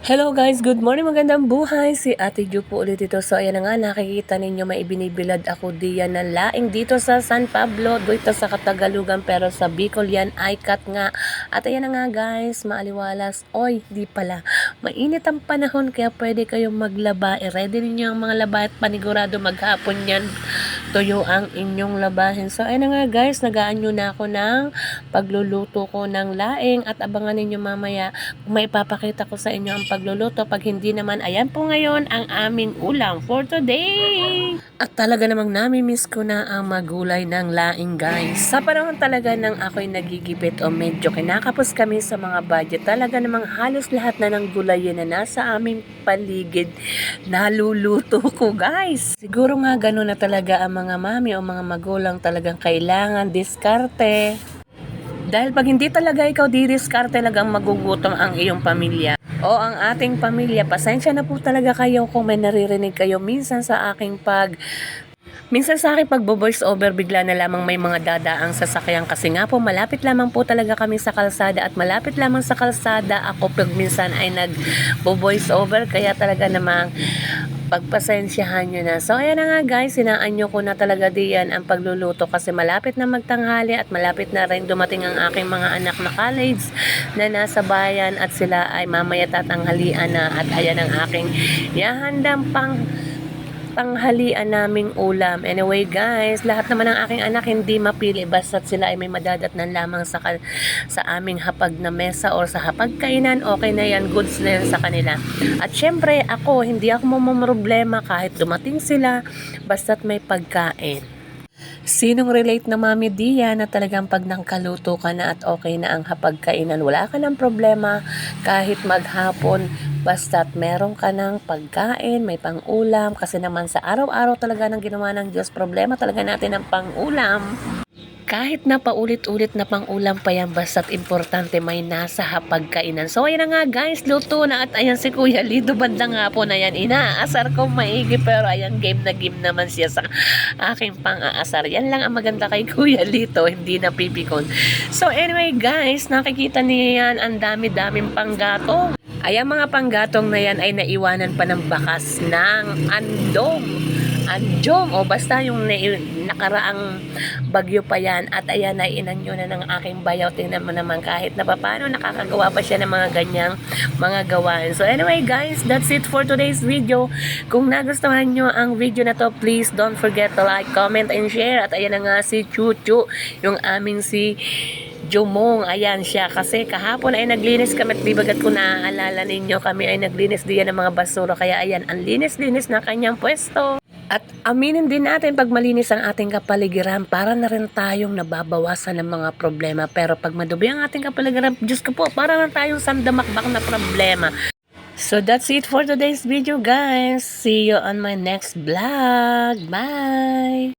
Hello guys, good morning, magandang buhay. Si Ate Ju po ulit ito. So ayan na nga, nakikita ninyo may ibinibilad ako diyan na laing dito sa San Pablo, dito sa Katagalugan, pero sa Bicol yan ay cut nga. At ayan na nga guys, maaliwalas. Oy, di pala. Mainit ang panahon kaya pwede kayong maglaba. I-ready ninyo ang mga laba at panigurado maghapon yan. Tuyo ang inyong labahin. So ayan na nga guys, nagaanyo na ako ng pagluluto ko ng laing at abangan ninyo mamaya kung may ipapakita ko sa inyo ang pagluluto. Pag hindi naman, ayan po ngayon ang aming ulam for today. At talaga namang nami-miss ko na ang magulay ng laing guys. Sa panahon talaga nang ako'y nagigipit o medyo kinakapos kami sa mga budget, talaga namang halos lahat na ng gulay na nasa aming paligid naluluto ko guys. Siguro nga ganun na talaga ang mga mami o mga magulang, talagang kailangan diskarte. Dahil pag hindi talaga ikaw didiskarte, talagang magugutom ang iyong pamilya o ang ating pamilya. Pasensya na po talaga kayo kung may naririnig kayo minsan sa aking pagbo-voice over, bigla na lamang may mga dadaang sasakyan kasi nga po malapit lamang po talaga kami sa kalsada at malapit lamang sa kalsada ako pag minsan ay nagbo-voice over, kaya talaga namang pagpasensyahan nyo na. So ayan na nga guys, sinaanyo ko na talaga diyan ang pagluluto kasi malapit na magtanghali at malapit na rin dumating ang aking mga anak na college na nasa bayan at sila ay mamaya tatanghalian na. At ayan ang aking yahandang panghalian naming ulam. Anyway guys, lahat naman ng aking anak hindi mapili basta't sila ay may madadatnan lamang sa aming hapag na mesa or sa hapag kainan, okay na yan, goods na yan sa kanila. At syempre ako, hindi ako mamamroblema kahit dumating sila basta't may pagkain. Sinong relate na mami diyan na talagang pag nangkaluto ka na at okay na ang hapagkainan, wala ka ng problema kahit maghapon, basta't meron ka ng pagkain, may pang-ulam, kasi naman sa araw-araw talaga ng ginawa ng Diyos, problema talaga natin ang pang-ulam. Kahit na paulit-ulit na pang-ulam pa yan, basta't importante may nasa hapagkainan. So ayan na nga guys, luto na at ayan si Kuya Lito bandang hapon na yan. Inaasar ko maigi pero ayan, game na game naman siya sa aking pang-aasar. Yan lang ang maganda kay Kuya Lito, hindi na pipikon. So anyway guys, nakikita niya yan, ang dami-daming panggatong. Ayan mga panggatong na yan ay naiwanan pa ng bakas ng anjong o basta yung nakaraang bagyo pa yan. At ayan, ay inanyo na ng aking bayaw. Tingnan mo naman kahit na paano nakakagawa pa siya ng mga ganyang mga gawain. So anyway guys, that's it for today's video. Kung nagustuhan nyo ang video na to, please don't forget to like, comment, and share. At ayan na nga si Chuchu, yung aming si Jumong, ayan siya. Kasi kahapon ay naglinis kami at bibagat ko naaalala ninyo, kami ay naglinis diyan ng mga basura. Kaya ayan, ang linis-linis na kanyang pwesto. At aminin din natin, pag malinis ang ating kapaligiran, para na rin tayong nababawasan ng mga problema. Pero pag madubi ang ating kapaligiran, Diyos ko po, para na tayong sandamakbak na problema. So that's it for today's video guys. See you on my next vlog. Bye!